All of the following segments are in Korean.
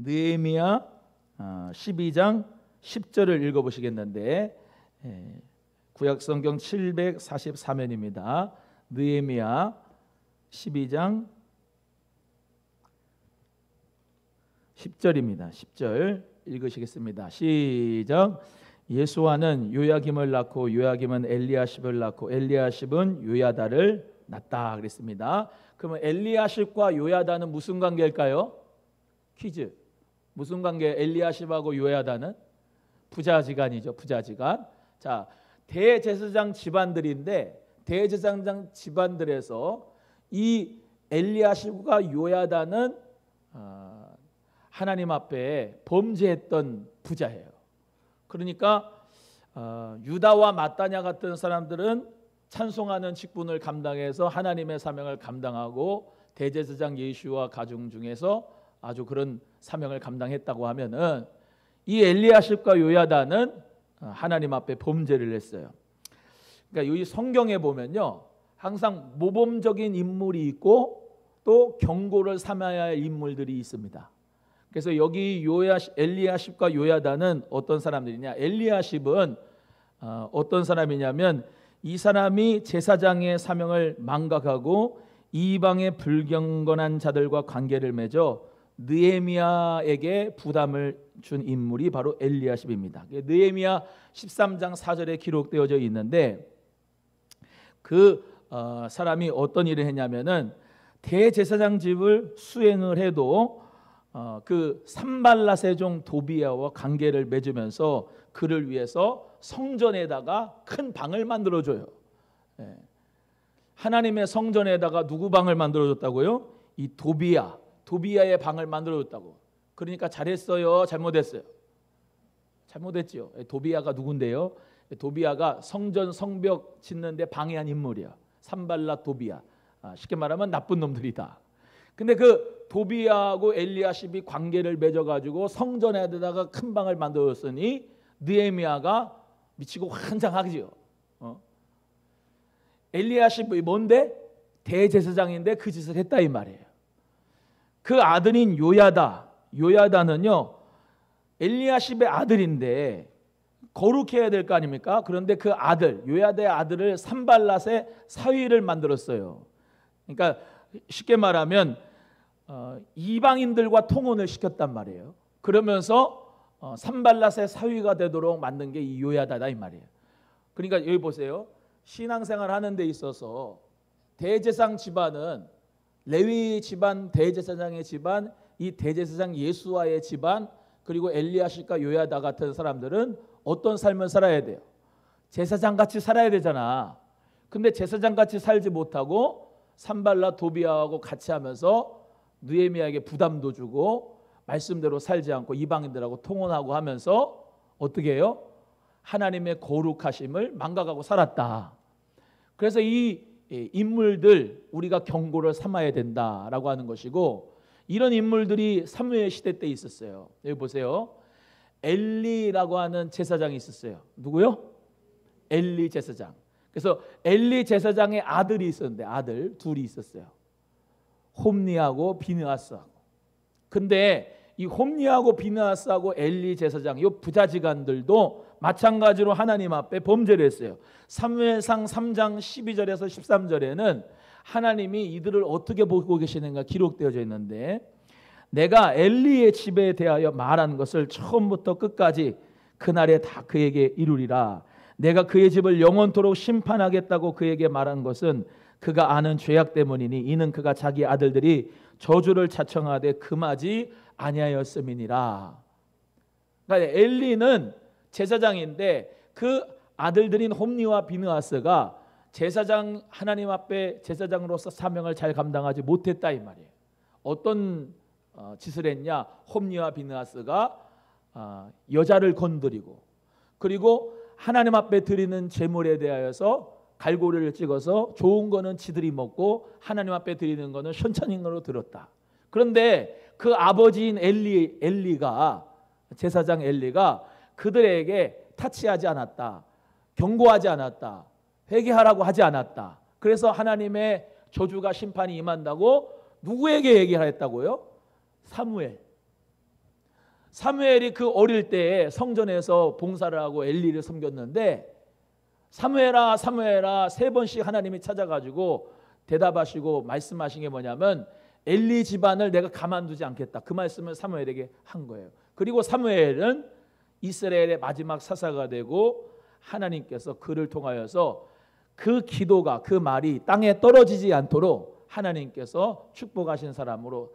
느헤미야 12장 10절을 읽어보시겠는데, 구약성경 744면입니다. 느헤미야 12장 10절입니다. 10절 읽으시겠습니다. 시작. 예수아는 요야김을 낳고 요야김은 엘리야십을 낳고 엘리야십은 요야다를 낳았다 그랬습니다. 그러면 엘리야십과 요야다는 무슨 관계일까요? 퀴즈. 무슨 관계? 엘리야십하고 요야다는 부자지간이죠. 부자지간. 자, 대제사장 집안들인데 대제사장 집안들에서 이 엘리야십과 요야다는 하나님 앞에 범죄했던 부자예요. 그러니까 유다와 마따냐 같은 사람들은 찬송하는 직분을 감당해서 하나님의 사명을 감당하고 대제사장 예수와 가정 중에서 아주 그런 사명을 감당했다고 하면은 이 엘리야십과 요야다는 하나님 앞에 범죄를 했어요. 그러니까 이 성경에 보면요, 항상 모범적인 인물이 있고 또 경고를 삼아야 할 인물들이 있습니다. 그래서 여기 엘리야십과 요야다는 어떤 사람들이냐? 엘리야십은 어떤 사람이냐면 이 사람이 제사장의 사명을 망각하고 이방의 불경건한 자들과 관계를 맺어 느헤미야에게 부담을 준 인물이 바로 엘리야십입니다. 느헤미야 13장 4절에 기록되어져 있는데 그 사람이 어떤 일을 했냐면은 대제사장 집을 수행을 해도 그 산발랏의 종 도비야와 관계를 맺으면서 그를 위해서 성전에다가 큰 방을 만들어줘요. 하나님의 성전에다가 누구 방을 만들어줬다고요? 이 도비야의 방을 만들어줬다고. 그러니까 잘했어요? 잘못했어요? 잘못했죠. 도비야가 누군데요? 도비야가 성전 성벽 짓는데 방해한 인물이야. 산발랏 도비야. 쉽게 말하면 나쁜 놈들이다. 근데 그 도비야하고 엘리야십이 관계를 맺어가지고 성전에다가 큰 방을 만들었으니 느헤미야가 미치고 환장하지요. 엘리야십이 뭔데? 대제사장인데 그 짓을 했다 이 말이에요. 그 아들인 요야다는요 엘리야십의 아들인데 거룩해야 될 거 아닙니까? 그런데 그 아들 요야다의 아들을 산발랏의 사위를 만들었어요. 그러니까 쉽게 말하면 이방인들과 통혼을 시켰단 말이에요. 그러면서 산발랏의 사위가 되도록 만든 게 이 요야다다 이 말이에요. 그러니까 여기 보세요. 신앙생활 하는 데 있어서 대제사장 집안은 레위 집안, 대제사장의 집안, 이 대제사장 예수아의 집안, 그리고 엘리야십과 요야다 같은 사람들은 어떤 삶을 살아야 돼요? 제사장같이 살아야 되잖아. 근데 제사장같이 살지 못하고 산발랏 도비야하고 같이 하면서 느헤미야에게 부담도 주고 말씀대로 살지 않고 이방인들하고 통혼하고 하면서 어떻게 해요? 하나님의 거룩하심을 망각하고 살았다. 그래서 이 인물들 우리가 경고를 삼아야 된다라고 하는 것이고, 이런 인물들이 사무엘 시대 때 있었어요. 여기 보세요. 엘리라고 하는 제사장이 있었어요. 누구요? 엘리 제사장. 그래서 엘리 제사장의 아들이 있었는데 아들 둘이 있었어요. 홈니하고 비느하스하고. 근데 이 홈니하고 비느하스하고 엘리 제사장 이 부자지간들도 마찬가지로 하나님 앞에 범죄를 했어요. 사무엘상 3장 12절에서 13절에는 하나님이 이들을 어떻게 보고 계시는가 기록되어져 있는데, 내가 엘리의 집에 대하여 말한 것을 처음부터 끝까지 그날에 다 그에게 이루리라. 내가 그의 집을 영원토록 심판하겠다고 그에게 말한 것은 그가 아는 죄악 때문이니 이는 그가 자기 아들들이 저주를 자청하되 금하지 아니하였음이니라. 그러니까 엘리는 제사장인데 그 아들들인 홈니와 비느하스가 제사장 하나님 앞에 제사장으로서 사명을 잘 감당하지 못했다 이 말이에요. 어떤 짓을 했냐? 홈니와 비느하스가 여자를 건드리고, 그리고 하나님 앞에 드리는 제물에 대하여서 갈고리를 찍어서 좋은 거는 지들이 먹고 하나님 앞에 드리는 거는 현천인으로 들었다. 그런데 그 아버지인 엘리가 제사장 엘리가 그들에게 타치하지 않았다. 경고하지 않았다. 회개하라고 하지 않았다. 그래서 하나님의 저주가 심판이 임한다고 누구에게 얘기를 했다고요? 사무엘. 사무엘이 그 어릴 때에 성전에서 봉사를 하고 엘리를 섬겼는데 사무엘아 사무엘아 3번씩 하나님이 찾아가지고 대답하시고 말씀하신 게 뭐냐면 엘리 집안을 내가 가만두지 않겠다. 그 말씀을 사무엘에게 한 거예요. 그리고 사무엘은 이스라엘의 마지막 사사가 되고 하나님께서 그를 통하여서 그 기도가 그 말이 땅에 떨어지지 않도록 하나님께서 축복하신 사람으로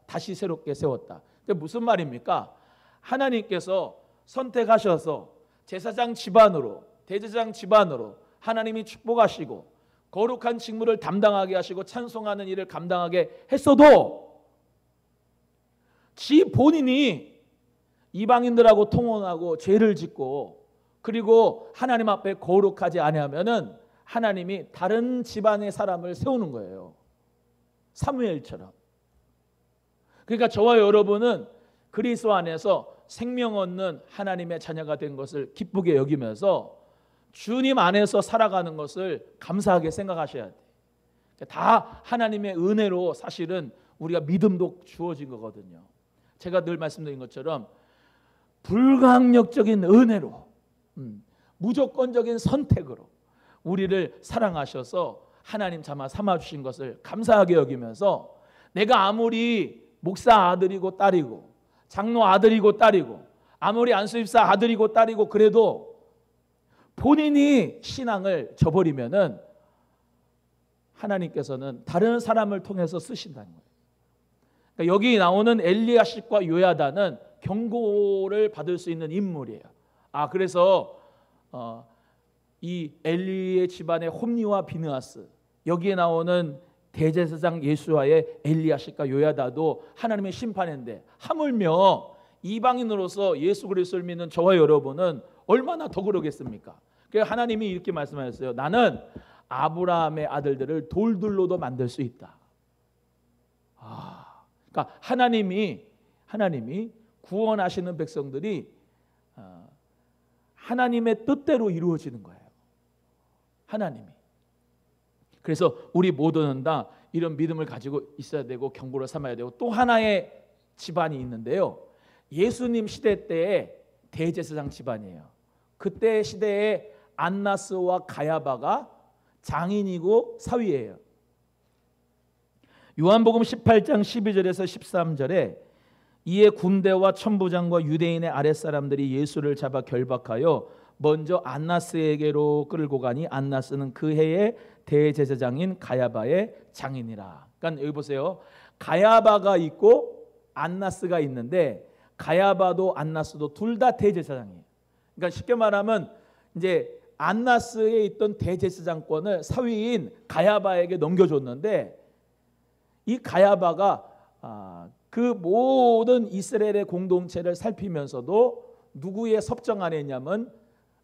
다시 새롭게 세웠다. 무슨 말입니까? 하나님께서 선택하셔서 제사장 집안으로 대제사장 집안으로 하나님이 축복하시고 거룩한 직무를 담당하게 하시고 찬송하는 일을 감당하게 했어도 지 본인이 이방인들하고 통혼하고 죄를 짓고 그리고 하나님 앞에 거룩하지 아니하면은 하나님이 다른 집안의 사람을 세우는 거예요. 사무엘처럼. 그러니까 저와 여러분은 그리스도 안에서 생명 얻는 하나님의 자녀가 된 것을 기쁘게 여기면서 주님 안에서 살아가는 것을 감사하게 생각하셔야 돼요. 다 하나님의 은혜로 사실은 우리가 믿음도 주어진 거거든요. 제가 늘 말씀드린 것처럼 불강력적인 은혜로 무조건적인 선택으로 우리를 사랑하셔서 하나님 삼아주신 것을 감사하게 여기면서 내가 아무리 목사 아들이고 딸이고 장로 아들이고 딸이고 아무리 안수집사 아들이고 딸이고 그래도 본인이 신앙을 저버리면은 하나님께서는 다른 사람을 통해서 쓰신다는 거예요. 그러니까 여기 나오는 엘리야십과 요야다는 경고를 받을 수 있는 인물이에요. 그래서 이 엘리의 집안의 홈니와 비느하스, 여기에 나오는 대제사장 예수와의 엘리야십과 요야다도 하나님의 심판인데 하물며 이방인으로서 예수 그리스도를 믿는 저와 여러분은 얼마나 더 그러겠습니까? 그래서 하나님이 이렇게 말씀하셨어요. 나는 아브라함의 아들들을 돌들로도 만들 수 있다. 그러니까 하나님이 구원하시는 백성들이 하나님의 뜻대로 이루어지는 거예요. 하나님이. 그래서 우리 모두는 다 이런 믿음을 가지고 있어야 되고 경고를 삼아야 되고 또 하나의 집안이 있는데요. 예수님 시대 때의 대제사장 집안이에요. 그때 시대에 안나스와 가야바가 장인이고 사위예요. 요한복음 18장 12절에서 13절에 이에 군대와 천부장과 유대인의 아랫사람들이 예수를 잡아 결박하여 먼저 안나스에게로 끌고 가니 안나스는 그 해의 대제사장인 가야바의 장인이라. 그러니까 여기 보세요. 가야바가 있고 안나스가 있는데 가야바도 안나스도 둘 다 대제사장이에요. 그러니까 쉽게 말하면 이제 안나스에 있던 대제사장권을 사위인 가야바에게 넘겨줬는데 이 가야바가 그 모든 이스라엘의 공동체를 살피면서도 누구의 섭정 안에 있냐면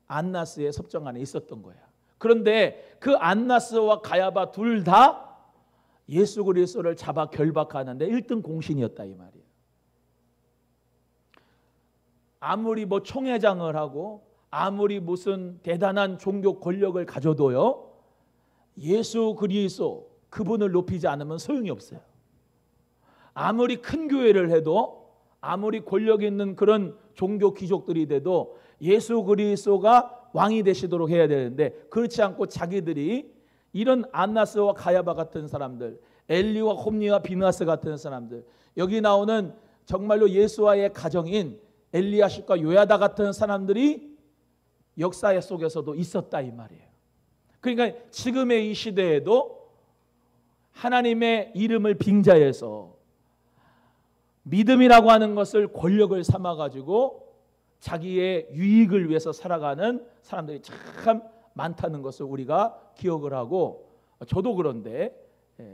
안나스의 섭정 안에 있었던 거야. 그런데 그 안나스와 가야바 둘 다 예수 그리스도를 잡아 결박하는데 1등 공신이었다 이 말이에요. 아무리 총회장을 하고 아무리 무슨 대단한 종교 권력을 가져도요, 예수 그리스도 그분을 높이지 않으면 소용이 없어요. 아무리 큰 교회를 해도 아무리 권력 있는 그런 종교 귀족들이 돼도 예수 그리스도가 왕이 되시도록 해야 되는데 그렇지 않고 자기들이 이런 안나스와 가야바 같은 사람들, 엘리와 홈니와 비느하스 같은 사람들, 여기 나오는 정말로 예수와의 가정인 엘리야십과 요야다 같은 사람들이 역사 속에서도 있었다 이 말이에요. 그러니까 지금의 이 시대에도 하나님의 이름을 빙자해서 믿음이라고 하는 것을 권력을 삼아가지고 자기의 유익을 위해서 살아가는 사람들이 참 많다는 것을 우리가 기억을 하고, 저도 그런데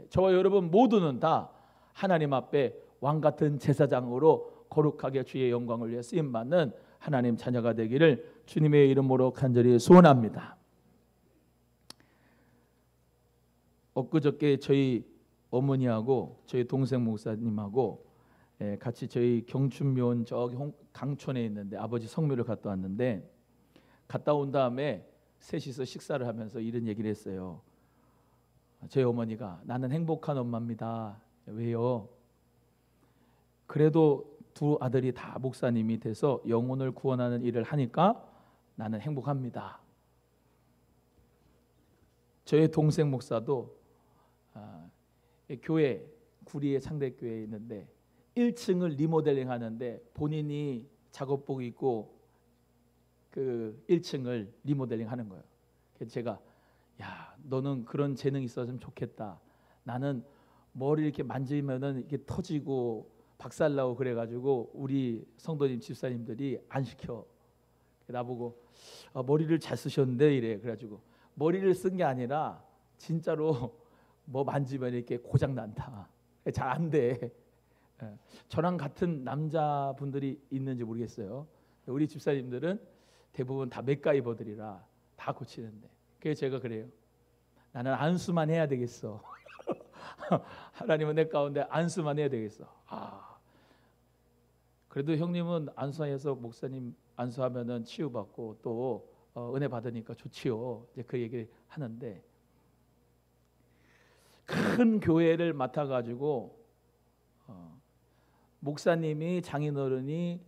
저와 여러분 모두는 다 하나님 앞에 왕같은 제사장으로 거룩하게 주의 영광을 위해 쓰임받는 하나님 자녀가 되기를 주님의 이름으로 간절히 소원합니다. 엊그저께 저희 어머니하고 저희 동생 목사님하고 같이 저희 경춘묘원 저기 강촌에 있는데 아버지 성묘를 갔다 왔는데, 갔다 온 다음에 셋이서 식사를 하면서 이런 얘기를 했어요. 저희 어머니가 나는 행복한 엄마입니다. 왜요? 그래도 두 아들이 다 목사님이 돼서 영혼을 구원하는 일을 하니까 나는 행복합니다. 저의 동생 목사도 교회 구리의 창대교회에 있는데 1층을 리모델링 하는데 본인이 작업복 입고 그 1층을 리모델링 하는 거예요. 그래서 제가 야, 너는 그런 재능이 있었으면 좋겠다. 나는 머리 이렇게 만지면은 이렇게 터지고 박살나고 그래가지고 우리 성도님 집사님들이 안 시켜. 나보고 머리를 잘 쓰셨는데 이래. 그래가지고 머리를 쓴 게 아니라 진짜로 뭐 만지면 이렇게 고장 난다. 잘 안 돼. 저랑 같은 남자분들이 있는지 모르겠어요. 우리 집사님들은 대부분 다 맥가이버들이라 다 고치는데. 그래서 제가 그래요. 나는 안수만 해야 되겠어. 하나님은 내 가운데 안수만 해야 되겠어. 그래도 형님은 안수해서 목사님 안수하면은 치유받고 또 은혜 받으니까 좋지요. 이제 그 얘기를 하는데 큰 교회를 맡아가지고 목사님이 장인어른이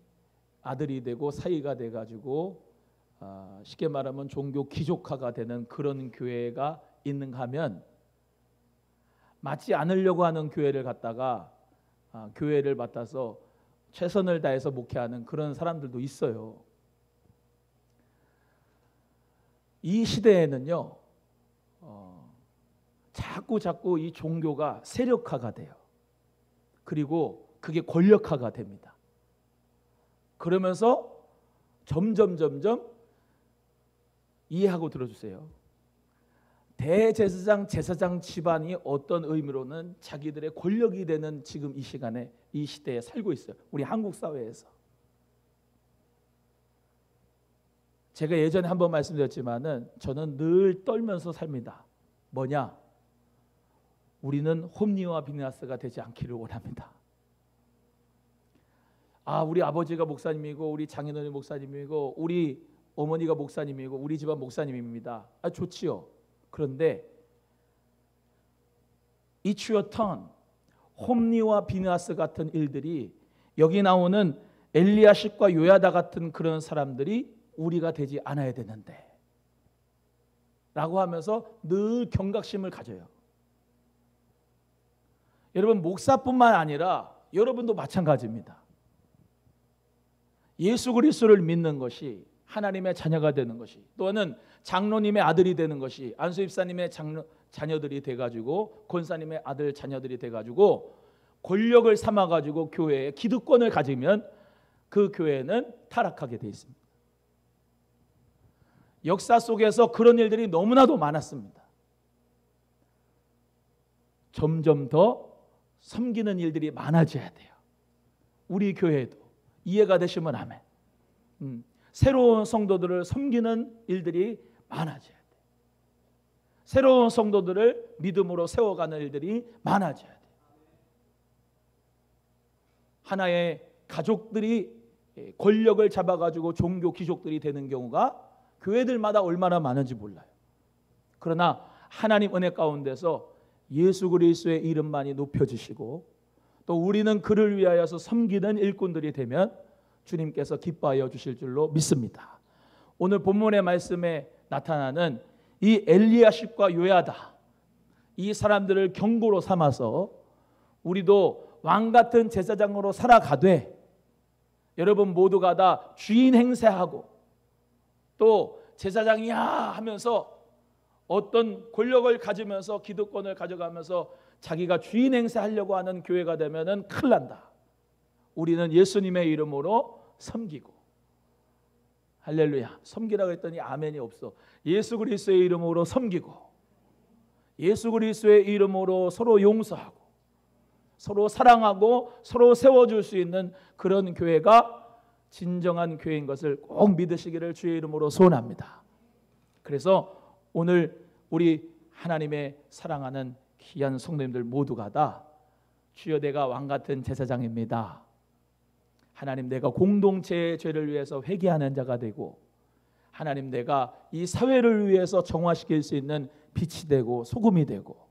아들이 되고 사위가 돼가지고 쉽게 말하면 종교 기족화가 되는 그런 교회가 있는가 하면 맞지 않으려고 하는 교회를 갖다가 교회를 맡아서 최선을 다해서 목회하는 그런 사람들도 있어요. 이 시대에는요 자꾸 이 종교가 세력화가 돼요. 그리고 그게 권력화가 됩니다. 그러면서 점점 이해하고 들어주세요. 대제사장, 제사장 집안이 어떤 의미로는 자기들의 권력이 되는 지금 이 시간에 이 시대에 살고 있어요. 우리 한국 사회에서. 제가 예전에 한번 말씀드렸지만은 저는 늘 떨면서 삽니다. 뭐냐? 우리는 홈리와 비느하스가 되지 않기를 원합니다. 우리 아버지가 목사님이고 우리 장인어른이 목사님이고 우리 어머니가 목사님이고 우리 집안 목사님입니다. 좋지요. 그런데 It's your turn. 홈리와 비느하스 같은 일들이 여기 나오는 엘리야십과 요야다 같은 그런 사람들이 우리가 되지 않아야 되는데 라고 하면서 늘 경각심을 가져요. 여러분 목사뿐만 아니라 여러분도 마찬가지입니다. 예수 그리스도를 믿는 것이 하나님의 자녀가 되는 것이 또는 장로님의 아들이 되는 것이 안수집사님의 자녀들이 돼가지고 권사님의 아들 자녀들이 돼가지고 권력을 삼아가지고 교회에 기득권을 가지면 그 교회는 타락하게 돼 있습니다. 역사 속에서 그런 일들이 너무나도 많았습니다. 점점 더 섬기는 일들이 많아져야 돼요. 우리 교회도 이해가 되시면 아멘. 새로운 성도들을 섬기는 일들이 많아져야 돼요. 새로운 성도들을 믿음으로 세워가는 일들이 많아져야 돼요. 하나의 가족들이 권력을 잡아가지고 종교 귀족들이 되는 경우가 교회들마다 얼마나 많은지 몰라요. 그러나 하나님 은혜 가운데서 예수 그리스도의 이름만이 높여지시고 또 우리는 그를 위하여서 섬기는 일꾼들이 되면 주님께서 기뻐하여 주실 줄로 믿습니다. 오늘 본문의 말씀에 나타나는 이 엘리야십과 요야다, 이 사람들을 경고로 삼아서 우리도 왕같은 제사장으로 살아가되 여러분 모두가 다 주인 행세하고 또 제사장이야 하면서 어떤 권력을 가지면서 기득권을 가져가면서 자기가 주인 행세하려고 하는 교회가 되면은 큰일 난다. 우리는 예수님의 이름으로 섬기고, 할렐루야, 섬기라고 했더니 아멘이 없어. 예수 그리스도의 이름으로 섬기고 예수 그리스도의 이름으로 서로 용서하고 서로 사랑하고 서로 세워줄 수 있는 그런 교회가 진정한 교회인 것을 꼭 믿으시기를 주의 이름으로 소원합니다. 그래서 오늘 우리 하나님의 사랑하는 귀한 성도님들 모두가 다 주여 내가 왕같은 제사장입니다. 하나님 내가 공동체의 죄를 위해서 회개하는 자가 되고 하나님 내가 이 사회를 위해서 정화시킬 수 있는 빛이 되고 소금이 되고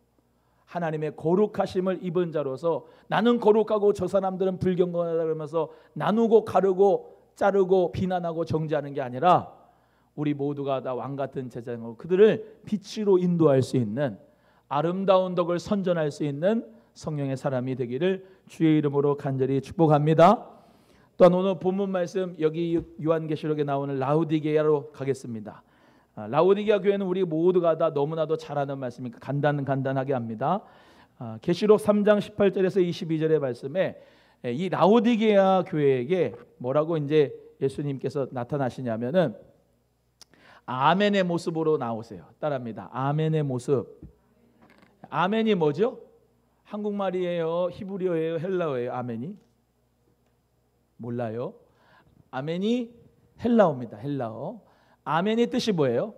하나님의 거룩하심을 입은 자로서 나는 거룩하고 저 사람들은 불경건하다 그러면서 나누고 가르고 자르고 비난하고 정죄하는 게 아니라 우리 모두가 다 왕같은 제자고 그들을 빛으로 인도할 수 있는 아름다운 덕을 선전할 수 있는 성령의 사람이 되기를 주의 이름으로 간절히 축복합니다. 또한 오늘 본문 말씀 여기 요한계시록에 나오는 라우디게아로 가겠습니다. 라우디게아 교회는 우리 모두가 다 너무나도 잘 아는 말씀이니까 간단하게 합니다. 계시록 3장 18절에서 22절의 말씀에 이 라우디게아 교회에게 뭐라고 이제 예수님께서 나타나시냐면은 아멘의 모습으로 나오세요. 따라합니다. 아멘의 모습. 아멘이 뭐죠? 한국말이에요? 히브리어예요? 헬라어예요? 아멘이? 몰라요. 아멘이 헬라어입니다. 헬라어. 아멘의 뜻이 뭐예요?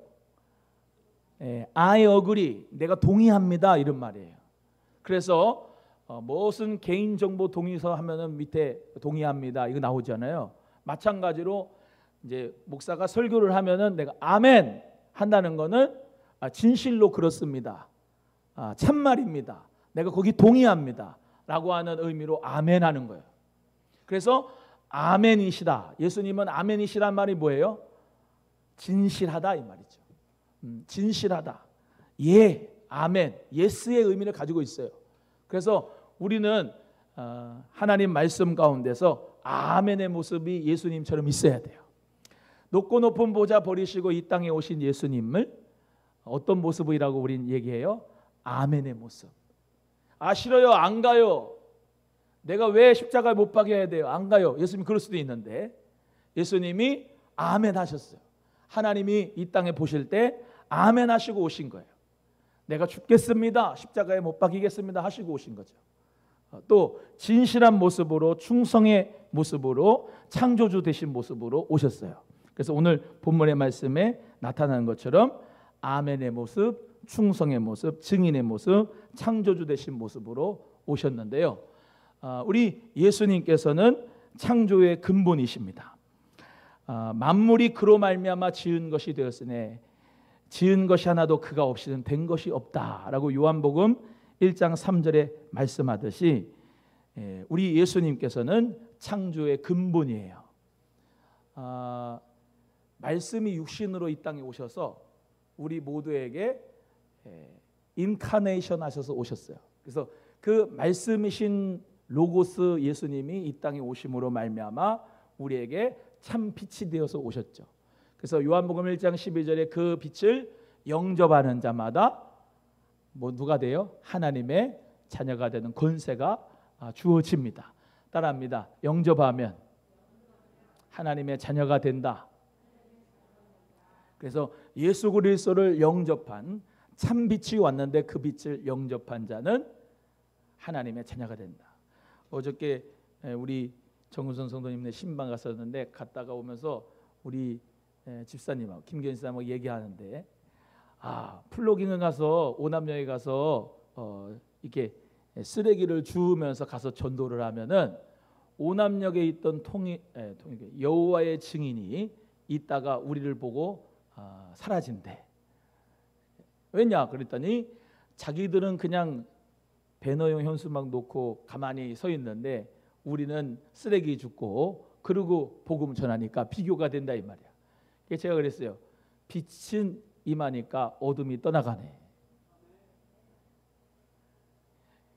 I agree. 내가 동의합니다. 이런 말이에요. 그래서 무슨 개인정보 동의서 하면은 밑에 동의합니다. 이거 나오잖아요. 마찬가지로 이제 목사가 설교를 하면은 내가 아멘 한다는 거는 진실로 그렇습니다. 참말입니다. 내가 거기 동의합니다. 라고 하는 의미로 아멘 하는 거예요. 그래서 아멘이시다. 예수님은 아멘이시란 말이 뭐예요? 진실하다 이 말이죠. 진실하다. 예, 아멘. 예스의 의미를 가지고 있어요. 그래서 우리는 하나님 말씀 가운데서 아멘의 모습이 예수님처럼 있어야 돼요. 높고 높은 보좌 버리시고 이 땅에 오신 예수님을 어떤 모습이라고 우리는 얘기해요? 아멘의 모습. 싫어요. 안 가요. 내가 왜 십자가에 못 박여야 돼요? 안 가요. 예수님이 그럴 수도 있는데 예수님이 아멘 하셨어요. 하나님이 이 땅에 보실 때 아멘 하시고 오신 거예요. 내가 죽겠습니다. 십자가에 못 박이겠습니다 하시고 오신 거죠. 또 진실한 모습으로 충성의 모습으로 창조주 되신 모습으로 오셨어요. 그래서 오늘 본문의 말씀에 나타나는 것처럼 아멘의 모습, 충성의 모습, 증인의 모습, 창조주 되신 모습으로 오셨는데요. 우리 예수님께서는 창조의 근본이십니다. 만물이 그로 말미암아 지은 것이 되었으니 지은 것이 하나도 그가 없이는 된 것이 없다라고 요한복음 1장 3절에 말씀하듯이 우리 예수님께서는 창조의 근본이에요. 말씀이 육신으로 이 땅에 오셔서 우리 모두에게 인카네이션 하셔서 오셨어요. 그래서 그 말씀이신 로고스 예수님이 이 땅에 오심으로 말미암아 우리에게 참 빛이 되어서 오셨죠. 그래서 요한복음 1장 12절에 그 빛을 영접하는 자마다 누가 돼요? 하나님의 자녀가 되는 권세가 주어집니다. 따라합니다. 영접하면 하나님의 자녀가 된다. 그래서 예수 그리스도를 영접한 참 빛이 왔는데 그 빛을 영접한 자는 하나님의 자녀가 된다. 어저께 우리 정은선 성도님네 신방 갔었는데 갔다가 오면서 우리 집사님하고 김견 집사님하고 얘기하는데 플로깅을 가서 오남역에 가서 이렇게 쓰레기를 주우면서 가서 전도를 하면은 오남역에 있던 여호와의 증인이 있다가 우리를 보고 사라진대. 왜냐 그랬더니 자기들은 그냥 배너용 현수막 놓고 가만히 서 있는데 우리는 쓰레기 줍고 그러고 복음 전하니까 비교가 된다 이 말이야. 그래서 제가 그랬어요. 빛은 임하니까 어둠이 떠나가네.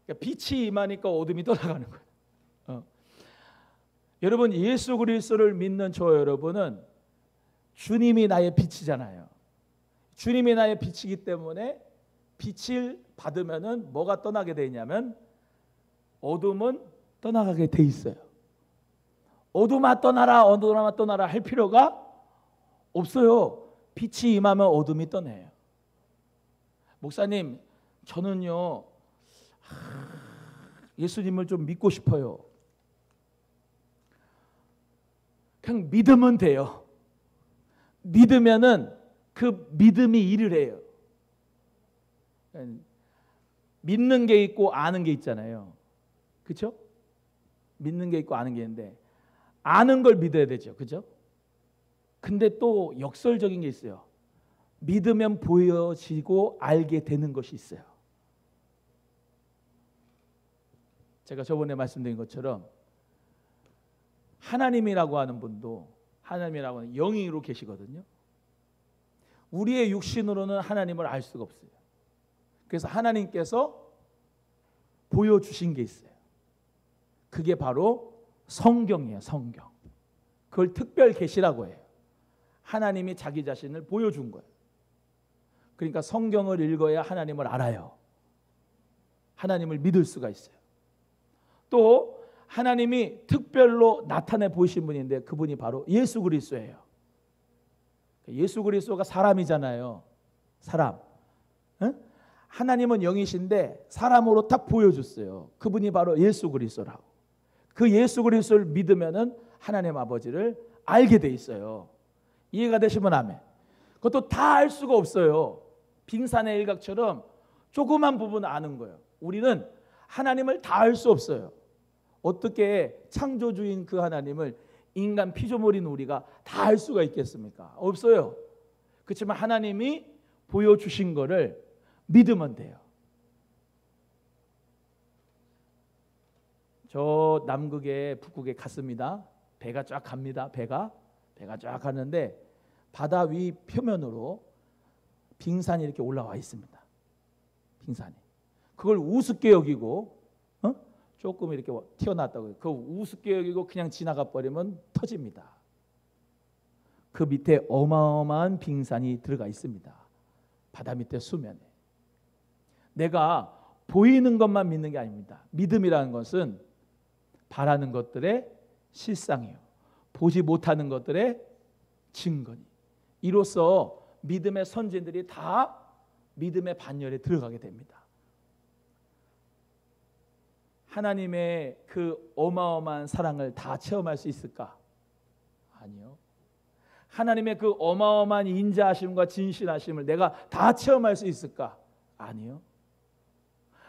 그러니까 빛이 임하니까 어둠이 떠나가는 거예요. 여러분 예수 그리스도를 믿는 저 여러분은 주님이 나의 빛이잖아요. 주님이 나의 빛이기 때문에 빛을 받으면은 뭐가 떠나게 되냐면 어둠은 떠나가게 돼 있어요. 어둠아 떠나라, 어둠아 떠나라 할 필요가 없어요. 빛이 임하면 어둠이 떠나요. 목사님, 저는요 예수님을 좀 믿고 싶어요. 그냥 믿으면 돼요. 믿으면은 그 믿음이 일을 해요. 믿는 게 있고 아는 게 있잖아요. 그렇죠? 믿는 게 있고 아는 게 있는데 아는 걸 믿어야 되죠. 그렇죠? 근데 또 역설적인 게 있어요. 믿으면 보여지고 알게 되는 것이 있어요. 제가 저번에 말씀드린 것처럼 하나님이라고 하는 분도 하나님이라고 하는 영으로 계시거든요. 우리의 육신으로는 하나님을 알 수가 없어요. 그래서 하나님께서 보여주신 게 있어요. 그게 바로 성경이에요. 성경. 그걸 특별 계시라고 해요. 하나님이 자기 자신을 보여준 거예요. 그러니까 성경을 읽어야 하나님을 알아요. 하나님을 믿을 수가 있어요. 또 하나님이 특별로 나타내 보이신 분인데 그분이 바로 예수 그리스도예요. 예수 그리스도가 사람이잖아요. 사람. 응? 하나님은 영이신데 사람으로 딱 보여줬어요. 그분이 바로 예수 그리스도라고. 그 예수 그리스도를 믿으면은 하나님 아버지를 알게 돼 있어요. 이해가 되시면 아멘. 그것도 다 알 수가 없어요. 빙산의 일각처럼 조그만 부분 아는 거예요. 우리는 하나님을 다 알 수 없어요. 어떻게 창조주인 그 하나님을 인간 피조물인 우리가 다 알 수가 있겠습니까? 없어요. 그렇지만 하나님이 보여주신 거를 믿으면 돼요. 저 남극에 북극에 갔습니다. 배가 쫙 갑니다. 배가 쫙 가는데 바다 위 표면으로 빙산이 이렇게 올라와 있습니다. 빙산이. 그걸 우습게 여기고 조금 이렇게 튀어나왔다고요. 그 우습게 여기고 그냥 지나가 버리면 터집니다. 그 밑에 어마어마한 빙산이 들어가 있습니다. 바다 밑에 수면에. 내가 보이는 것만 믿는 게 아닙니다. 믿음이라는 것은 바라는 것들의 실상이요. 보지 못하는 것들의 증거니. 이로써 믿음의 선진들이 다 믿음의 반열에 들어가게 됩니다. 하나님의 그 어마어마한 사랑을 다 체험할 수 있을까? 아니요. 하나님의 그 어마어마한 인자하심과 진실하심을 내가 다 체험할 수 있을까? 아니요.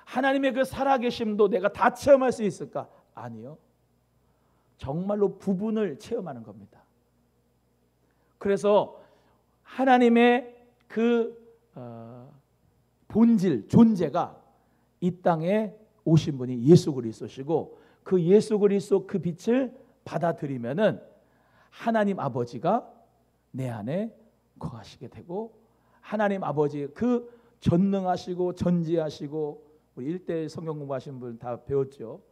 하나님의 그 살아계심도 내가 다 체험할 수 있을까? 아니요. 정말로 부분을 체험하는 겁니다. 그래서 하나님의 그 본질, 존재가 이 땅에 오신 분이 예수 그리스도시고 그 예수 그리스도 그 빛을 받아들이면은 하나님 아버지가 내 안에 거하시게 되고 하나님 아버지 그 전능하시고 전지하시고 우리 1대 성경 공부하신 분 다 배웠죠.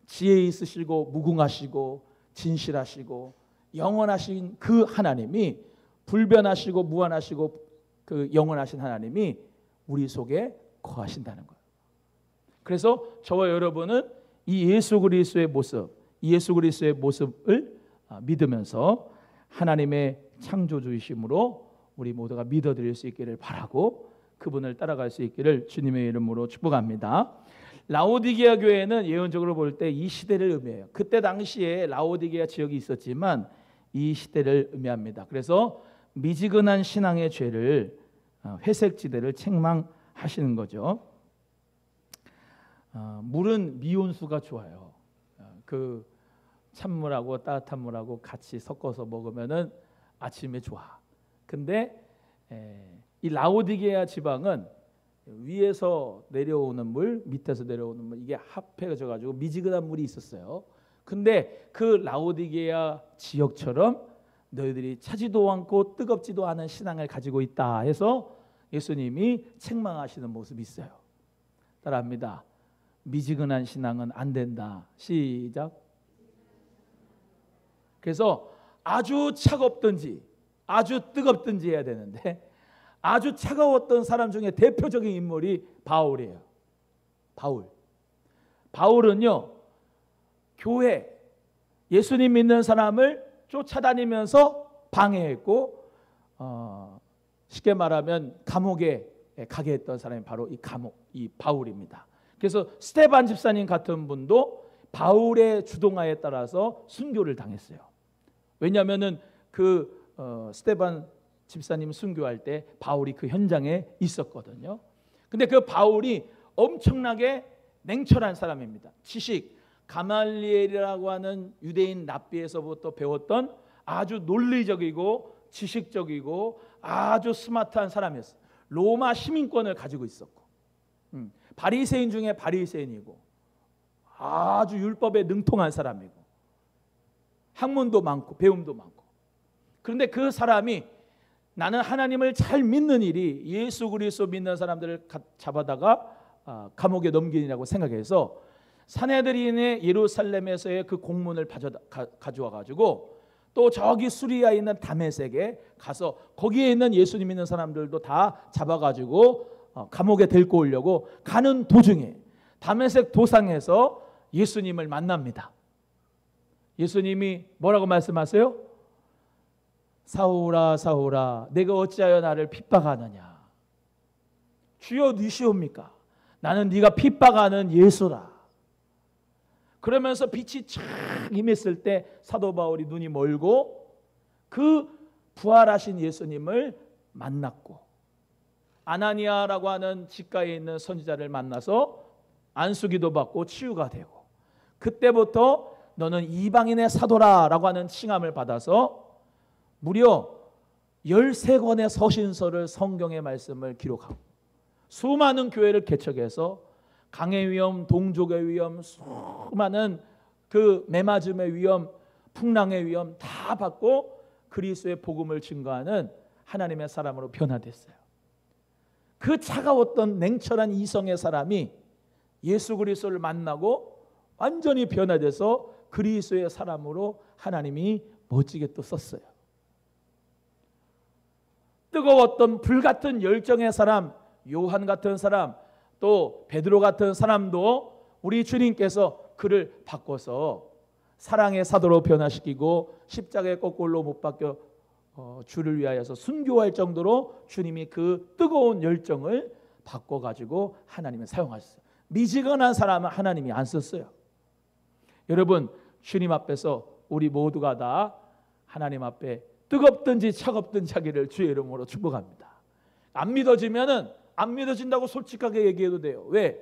지혜 있으시고 무궁하시고 진실하시고 영원하신 그 하나님이 불변하시고 무한하시고 그 영원하신 하나님이 우리 속에 거하신다는 거예요. 그래서 저와 여러분은 이 예수 그리스도의 모습, 이 예수 그리스도의 모습을 믿으면서 하나님의 창조주이심으로 우리 모두가 믿어드릴 수 있기를 바라고 그분을 따라갈 수 있기를 주님의 이름으로 축복합니다. 라오디게아 교회는 예언적으로 볼 때 이 시대를 의미해요. 그때 당시에 라오디게아 지역이 있었지만 이 시대를 의미합니다. 그래서 미지근한 신앙의 죄를 회색지대를 책망하시는 거죠. 물은 미온수가 좋아요. 그 찬물하고 따뜻한 물하고 같이 섞어서 먹으면은 아침에 좋아. 근데 이 라오디게아 지방은 위에서 내려오는 물, 밑에서 내려오는 물 이게 합해져 가지고 미지근한 물이 있었어요. 근데 그 라오디게아 지역처럼 너희들이 차지도 않고 뜨겁지도 않은 신앙을 가지고 있다 해서 예수님이 책망하시는 모습이 있어요. 따라합니다. 미지근한 신앙은 안 된다. 시작. 그래서 아주 차갑든지 아주 뜨겁든지 해야 되는데 아주 차가웠던 사람 중에 대표적인 인물이 바울이에요. 바울은요 교회 예수님 믿는 사람을 쫓아다니면서 방해했고 쉽게 말하면 감옥에 가게 했던 사람이 바로 이 바울입니다. 그래서 스데반 집사님 같은 분도 바울의 주동하에 따라서 순교를 당했어요. 왜냐하면은 그 스데반 집사님 순교할 때 바울이 그 현장에 있었거든요. 근데 그 바울이 엄청나게 냉철한 사람입니다. 지식, 가말리엘이라고 하는 유대인 랍비에서부터 배웠던 아주 논리적이고 지식적이고 아주 스마트한 사람이었어요. 로마 시민권을 가지고 있었고 바리새인 중에 바리새인이고 아주 율법에 능통한 사람이고 학문도 많고 배움도 많고, 그런데 그 사람이 나는 하나님을 잘 믿는 일이 예수 그리스도 믿는 사람들을 잡아다가 감옥에 넘기느라고 생각해서 사내들인의 예루살렘에서의 그 공문을 가져와 가지고 또 저기 수리아에 있는 다메섹에 가서 거기에 있는 예수님 믿는 사람들도 다 잡아가지고 감옥에 데리고 오려고 가는 도중에 다메섹 도상에서 예수님을 만납니다. 예수님이 뭐라고 말씀하세요? 사울아 사울아 내가 어찌하여 나를 핍박하느냐. 주여 니시옵니까? 나는 네가 핍박하는 예수라. 그러면서 빛이 쫙 임했을 때 사도 바울이 눈이 멀고 그 부활하신 예수님을 만났고 아나니아라고 하는 직가에 있는 선지자를 만나서 안수기도 받고 치유가 되고, 그때부터 너는 이방인의 사도라라고 하는 칭함을 받아서 무려 13권의 서신서를 성경의 말씀을 기록하고 수많은 교회를 개척해서 강의 위험, 동족의 위험, 수많은 그 매맞음의 위험, 풍랑의 위험 다 받고 그리스도의 복음을 증거하는 하나님의 사람으로 변화됐어요. 그 차가웠던 냉철한 이성의 사람이 예수 그리스도를 만나고 완전히 변화돼서 그리스도의 사람으로 하나님이 멋지게 또 썼어요. 뜨거웠던 불같은 열정의 사람, 요한 같은 사람, 또 베드로 같은 사람도 우리 주님께서 그를 바꿔서 사랑의 사도로 변화시키고 십자가에 거꾸로 못 박혀 주를 위하여서 순교할 정도로 주님이 그 뜨거운 열정을 바꿔가지고 하나님을 사용하셨어요. 미지근한 사람은 하나님이 안 썼어요. 여러분, 주님 앞에서 우리 모두가 다 하나님 앞에 뜨겁든지 차갑든지 하기를 주의 이름으로 축복합니다. 안 믿어지면은 안 믿어진다고 솔직하게 얘기해도 돼요. 왜?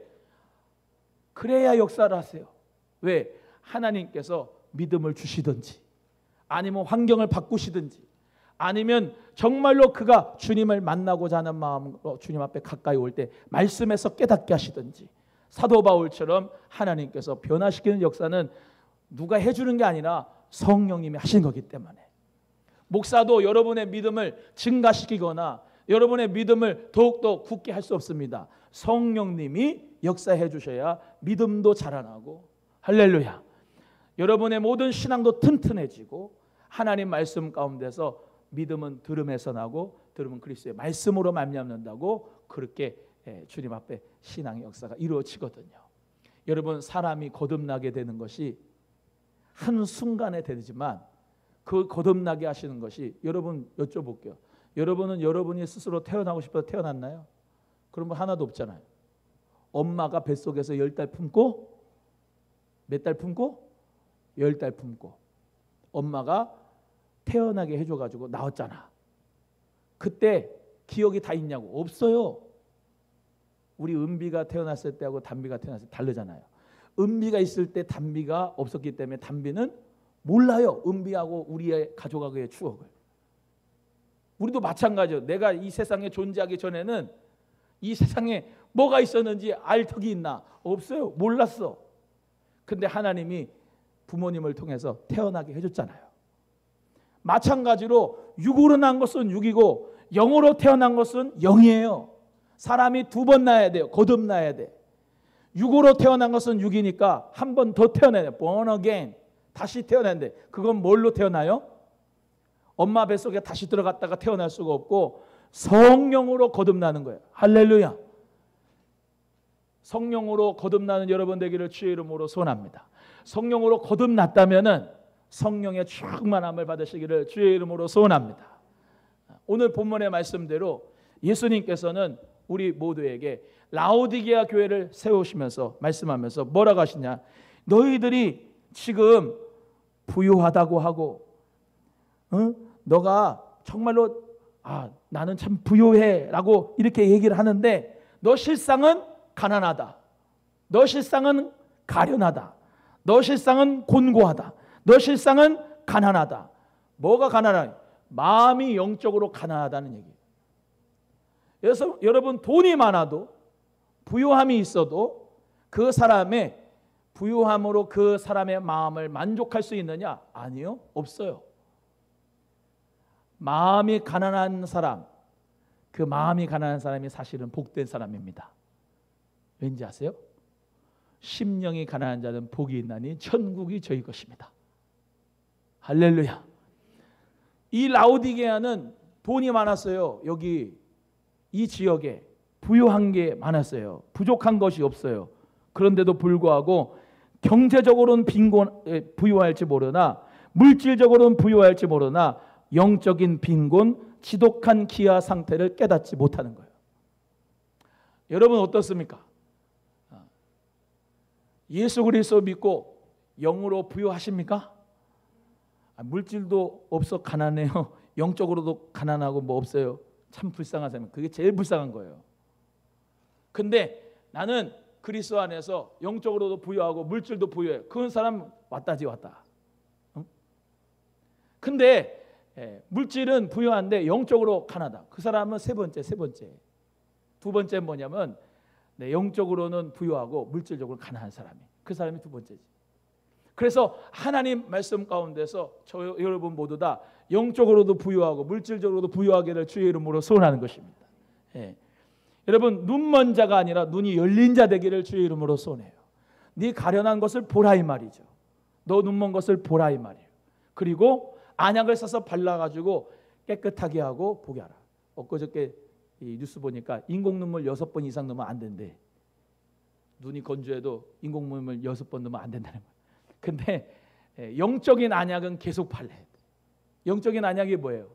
그래야 역사를 하세요. 왜? 하나님께서 믿음을 주시든지 아니면 환경을 바꾸시든지 아니면 정말로 그가 주님을 만나고자 하는 마음으로 주님 앞에 가까이 올 때 말씀에서 깨닫게 하시든지, 사도 바울처럼 하나님께서 변화시키는 역사는 누가 해주는 게 아니라 성령님이 하신 거기 때문에, 목사도 여러분의 믿음을 증가시키거나 여러분의 믿음을 더욱더 굳게 할 수 없습니다. 성령님이 역사해 주셔야 믿음도 자라나고, 할렐루야, 여러분의 모든 신앙도 튼튼해지고, 하나님 말씀 가운데서 믿음은 들음에서 나고 들음은 그리스도의 말씀으로 말미암는다고 그렇게 주님 앞에 신앙의 역사가 이루어지거든요. 여러분, 사람이 거듭나게 되는 것이 한순간에 되지만 그 거듭나게 하시는 것이, 여러분 여쭤볼게요. 여러분은 여러분이 스스로 태어나고 싶어서 태어났나요? 그런 분 하나도 없잖아요. 엄마가 뱃속에서 10달 품고, 몇 달 품고? 10달 품고 엄마가 태어나게 해줘가지고 나왔잖아. 그때 기억이 다 있냐고? 없어요. 우리 은비가 태어났을 때하고 단비가 태어났을 때 다르잖아요. 은비가 있을 때 단비가 없었기 때문에 단비는 몰라요. 은비하고 우리의 가족하고의 추억을. 우리도 마찬가지예요. 내가 이 세상에 존재하기 전에는 이 세상에 뭐가 있었는지 알 턱이 있나? 없어요. 몰랐어. 근데 하나님이 부모님을 통해서 태어나게 해줬잖아요. 마찬가지로 육으로 난 것은 육이고 영으로 태어난 것은 영이에요. 사람이 두 번 나야 돼요. 거듭나야 돼. 육으로 태어난 것은 육이니까 한 번 더 태어나야 돼요. born again. 다시 태어나는데 그건 뭘로 태어나요? 엄마 뱃속에 다시 들어갔다가 태어날 수가 없고 성령으로 거듭나는 거예요. 할렐루야. 성령으로 거듭나는 여러분 되기를 주의 이름으로 소원합니다. 성령으로 거듭났다면은 성령의 충만함을 받으시기를 주의 이름으로 소원합니다. 오늘 본문의 말씀대로 예수님께서는 우리 모두에게 라오디게아 교회를 세우시면서 말씀하면서 뭐라고 하시냐? 너희들이 지금 부유하다고 하고, 너가 정말로 나는 참 부유해라고 이렇게 얘기를 하는데 너 실상은 가난하다. 너 실상은 가련하다. 너 실상은 곤고하다. 너 실상은 가난하다. 뭐가 가난하냐? 마음이 영적으로 가난하다는 얘기예요. 그래서 여러분, 돈이 많아도 부유함이 있어도 그 사람의 부유함으로 그 사람의 마음을 만족할 수 있느냐? 아니요, 없어요. 마음이 가난한 사람, 그 마음이 가난한 사람이 사실은 복된 사람입니다. 왠지 아세요? 심령이 가난한 자는 복이 있나니 천국이 저희 것입니다. 할렐루야. 이 라오디게아는 돈이 많았어요. 여기 이 지역에 부유한 게 많았어요. 부족한 것이 없어요. 그런데도 불구하고 경제적으로는 부유할지 모르나 물질적으로는 부유할지 모르나 영적인 빈곤, 지독한 기아 상태를 깨닫지 못하는 거예요. 여러분 어떻습니까? 예수 그리스도 믿고 영으로 부유하십니까? 물질도 없어 가난해요. 영적으로도 가난하고 뭐 없어요. 참 불쌍한 사람. 그게 제일 불쌍한 거예요. 근데 나는 그리스도 안에서 영적으로도 부유하고 물질도 부유해. 그런 사람 왔다지 왔다. 응? 근데 물질은 부유한데 영적으로 가난하다. 그 사람은 세 번째. 두 번째는 뭐냐면 영적으로는 부유하고 물질적으로 가난한 사람이. 그 사람이 두 번째지. 그래서 하나님 말씀 가운데서 여러분 모두 다 영적으로도 부유하고 물질적으로도 부유하기를 주의 이름으로 소원하는 것입니다. 여러분 눈먼 자가 아니라 눈이 열린 자 되기를 주의 이름으로 소원해요. 네 가련한 것을 보라 이 말이죠. 너 눈먼 것을 보라 이 말이에요. 그리고 안약을 써서 발라가지고 깨끗하게 하고 보게 하라. 엊그저께 이 뉴스 보니까 인공눈물 6번 이상 넣으면 안 된대. 눈이 건조해도 인공눈물 6번 넣으면 안 된다는 거예요. 근데 영적인 안약은 계속 발라야 돼. 영적인 안약이 뭐예요?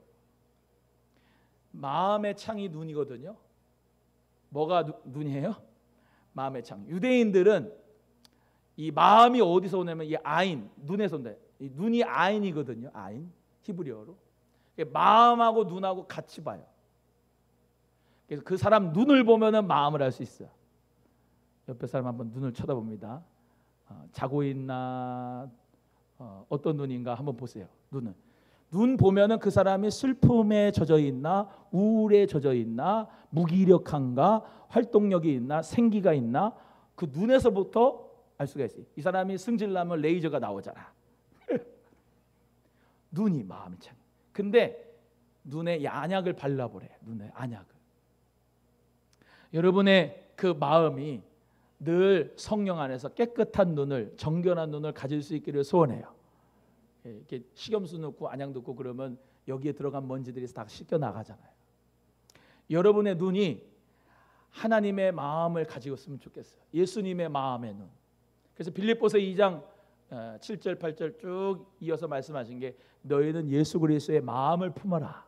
마음의 창이 눈이거든요. 뭐가 눈이에요? 마음의 창. 유대인들은 이 마음이 어디서 오냐면 이 아인, 눈에서 온다. 이 눈이 아인이거든요. 아인, 히브리어로. 마음하고 눈하고 같이 봐요. 그래서 그 사람 눈을 보면은 마음을 알 수 있어요. 옆에 사람 한번 눈을 쳐다봅니다. 자고 있나 어떤 눈인가 한번 보세요. 눈 보면은 그 사람이 슬픔에 젖어 있나 우울에 젖어 있나 무기력한가 활동력이 있나 생기가 있나 그 눈에서부터 알 수가 있어요. 이 사람이 승질나면 레이저가 나오잖아. 눈이 마음이 참. 근데 눈에 안약을 발라보래. 눈에 안약을. 여러분의 그 마음이 늘 성령 안에서 깨끗한 눈을 정결한 눈을 가질 수 있기를 소원해요. 이렇게 식염수 넣고 안약 넣고 그러면 여기에 들어간 먼지들이 다 씻겨 나가잖아요. 여러분의 눈이 하나님의 마음을 가지고 있으면 좋겠어요. 예수님의 마음의 눈. 그래서 빌립보서 2장 7절 8절 쭉 이어서 말씀하신 게 너희는 예수 그리스도의 마음을 품어라.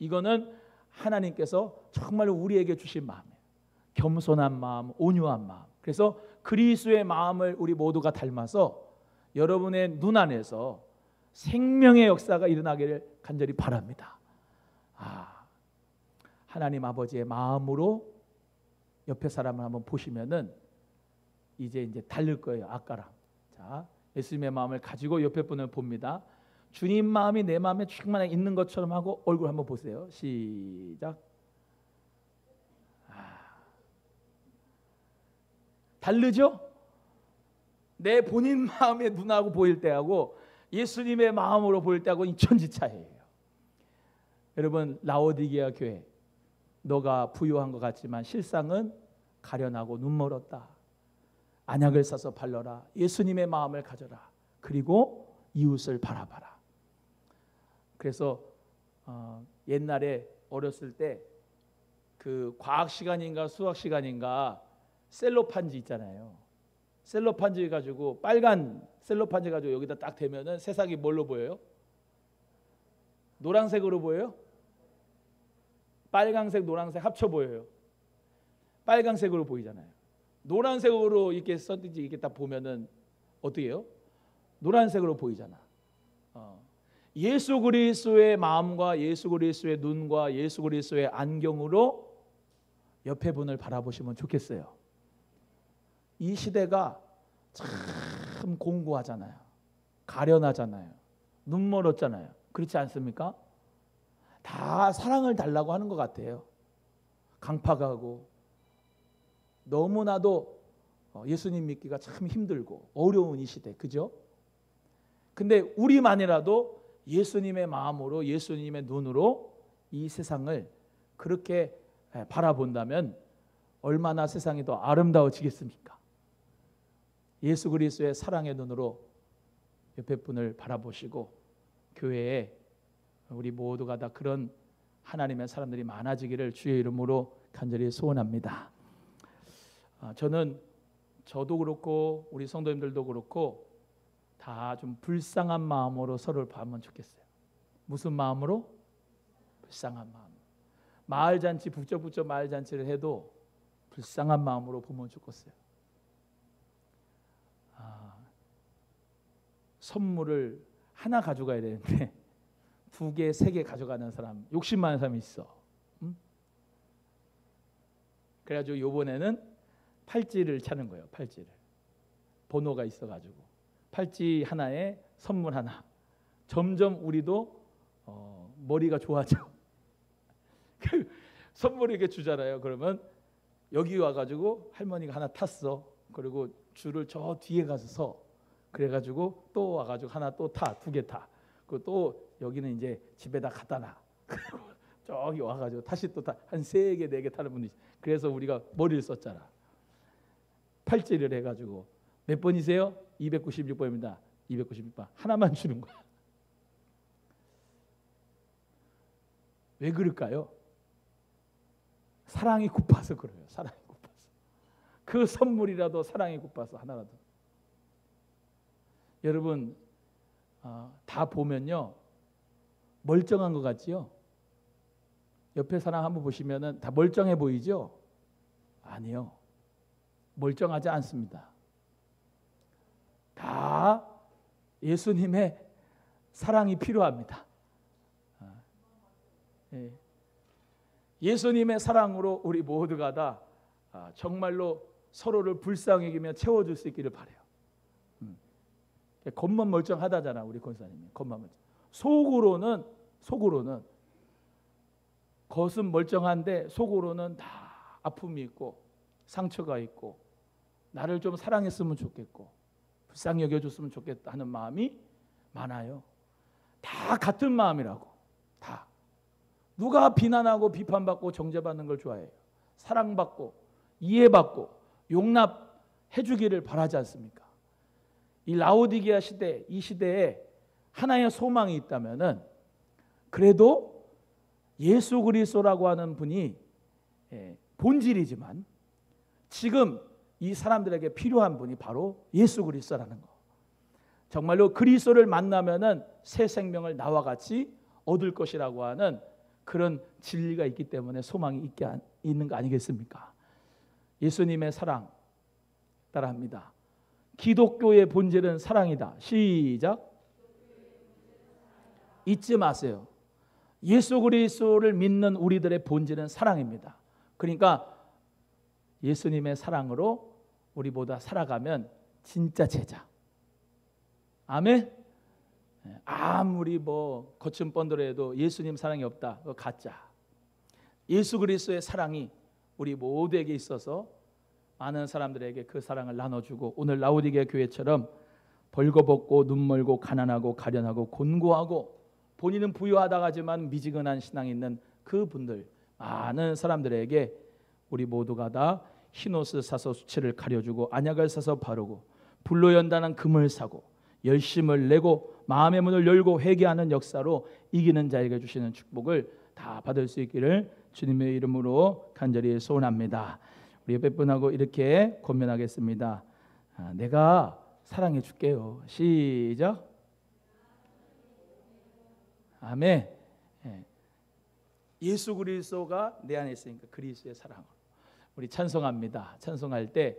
이거는 하나님께서 정말 우리에게 주신 마음이에요. 겸손한 마음, 온유한 마음. 그래서 그리스도의 마음을 우리 모두가 닮아서 여러분의 눈 안에서 생명의 역사가 일어나기를 간절히 바랍니다. 하나님 아버지의 마음으로 옆에 사람을 한번 보시면은 이제 다를 거예요. 아까랑. 자, 예수님의 마음을 가지고 옆에 분을 봅니다. 주님 마음이 내 마음에 충만히 있는 것처럼 하고 얼굴 한번 보세요. 시작. 다르죠? 내 본인 마음의 눈하고 보일 때하고 예수님의 마음으로 보일 때하고 천지차이예요. 여러분 라오디게아 교회 너가 부유한 것 같지만 실상은 가련하고 눈멀었다. 안약을 사서 발라라. 예수님의 마음을 가져라. 그리고 이웃을 바라봐라. 그래서 옛날에 어렸을 때 그 과학 시간인가 수학 시간인가 셀로판지 있잖아요. 셀로판지 가지고 빨간 셀로판지 가지고 여기다 딱 대면은 세상이 뭘로 보여요? 노란색으로 보여요? 빨강색, 노란색 합쳐 보여요. 빨강색으로 보이잖아요. 노란색으로 이렇게 썼든지 이렇게 딱 보면은 어떻게 해요? 노란색으로 보이잖아. 예수 그리스도의 마음과 예수 그리스도의 눈과 예수 그리스도의 안경으로 옆에 분을 바라보시면 좋겠어요. 이 시대가 참 공고하잖아요. 가련하잖아요. 눈멀었잖아요. 그렇지 않습니까? 다 사랑을 달라고 하는 것 같아요. 강팍하고 너무나도 예수님 믿기가 참 힘들고 어려운 이 시대, 그죠? 근데 우리만이라도 예수님의 마음으로, 예수님의 눈으로 이 세상을 그렇게 바라본다면 얼마나 세상이 더 아름다워지겠습니까? 예수 그리스도의 사랑의 눈으로 옆에 분을 바라보시고 교회에 우리 모두가 다 그런 하나님의 사람들이 많아지기를 주의 이름으로 간절히 소원합니다. 저도 그렇고 우리 성도님들도 그렇고 다 좀 불쌍한 마음으로 서로를 봐면 좋겠어요. 무슨 마음으로? 불쌍한 마음. 마을잔치, 북적북적 마을잔치를 해도 불쌍한 마음으로 보면 좋겠어요. 선물을 하나 가져가야 되는데 2개, 3개 가져가는 사람, 욕심 많은 사람이 있어. 그래가지고 이번에는 팔찌를 차는 거예요. 팔찌를. 번호가 있어가지고 팔찌 하나에 선물 하나. 점점 우리도 머리가 좋아져. 선물을 이렇게 주잖아요. 그러면 여기 와가지고 할머니가 하나 탔어. 그리고 줄을 저 뒤에 가서 서. 그래가지고 또 와가지고 하나 또 타. 2개 타. 그리고 또 여기는 이제 집에다 갖다 놔. 그리고 저기 와가지고 다시 또 타. 한 3개, 4개 타는 분이 있어. 그래서 우리가 머리를 썼잖아. 팔찌를 해가지고 몇 번이세요? 296번입니다. 296번. 하나만 주는 거야. 왜 그럴까요? 사랑이 고파서 그래요. 사랑이 고파서. 그 선물이라도 사랑이 고파서 하나라도. 여러분 다 보면요 멀쩡한 것 같지요? 옆에 사람 한번 보시면은 다 멀쩡해 보이죠? 아니요. 멀쩡하지 않습니다. 다 예수님의 사랑이 필요합니다. 예수님의 사랑으로 우리 모두가 다 정말로 서로를 불쌍히 여기며 채워줄 수 있기를 바라요. 겉만 멀쩡하다잖아 우리 권사님이. 겉만 멀쩡. 속으로는 겉은 멀쩡한데 속으로는 다 아픔이 있고 상처가 있고 나를 좀 사랑했으면 좋겠고 불쌍히 여겨줬으면 좋겠다 하는 마음이 많아요. 다 같은 마음이라고. 다. 누가 비난하고 비판받고 정죄받는 걸 좋아해요? 사랑받고 이해받고 용납해 주기를 바라지 않습니까? 이 라오디게아 시대, 이 시대에 하나의 소망이 있다면은 그래도 예수 그리스도라고 하는 분이 본질이지만 지금 이 사람들에게 필요한 분이 바로 예수 그리스도라는 거. 정말로 그리스도를 만나면은 새 생명을 나와 같이 얻을 것이라고 하는 그런 진리가 있기 때문에 소망이 있는 거 아니겠습니까? 예수님의 사랑 따라합니다. 기독교의 본질은 사랑이다. 시작. 잊지 마세요. 예수 그리스도를 믿는 우리들의 본질은 사랑입니다. 그러니까 예수님의 사랑으로 우리보다 살아가면 진짜 제자. 아멘. 아무리 뭐 거친 뻔들어도 예수님 사랑이 없다. 그거 가짜. 예수 그리스도의 사랑이 우리 모두에게 있어서 많은 사람들에게 그 사랑을 나눠주고 오늘 라오디게아 교회처럼 벌거벗고 눈멀고 가난하고 가련하고 곤고하고 본인은 부유하다 하지만 미지근한 신앙이 있는 그분들 많은 사람들에게 우리 모두가 다 흰옷을 사서 수치를 가려주고 안약을 사서 바르고 불로 연단한 금을 사고 열심을 내고 마음의 문을 열고 회개하는 역사로 이기는 자에게 주시는 축복을 다 받을 수 있기를 주님의 이름으로 간절히 소원합니다. 우리 옆에 분하고 이렇게 권면하겠습니다. 내가 사랑해 줄게요. 시작. 아멘. 예수 그리스도가 내 안에 있으니까 그리스도의 사랑으로 우리 찬송합니다. 찬송할 때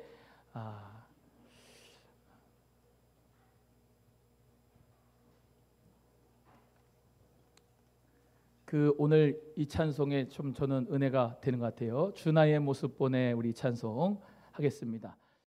오늘 이 찬송에 좀 저는 은혜가 되는 것 같아요. 주나의 모습 보내 우리 찬송 하겠습니다.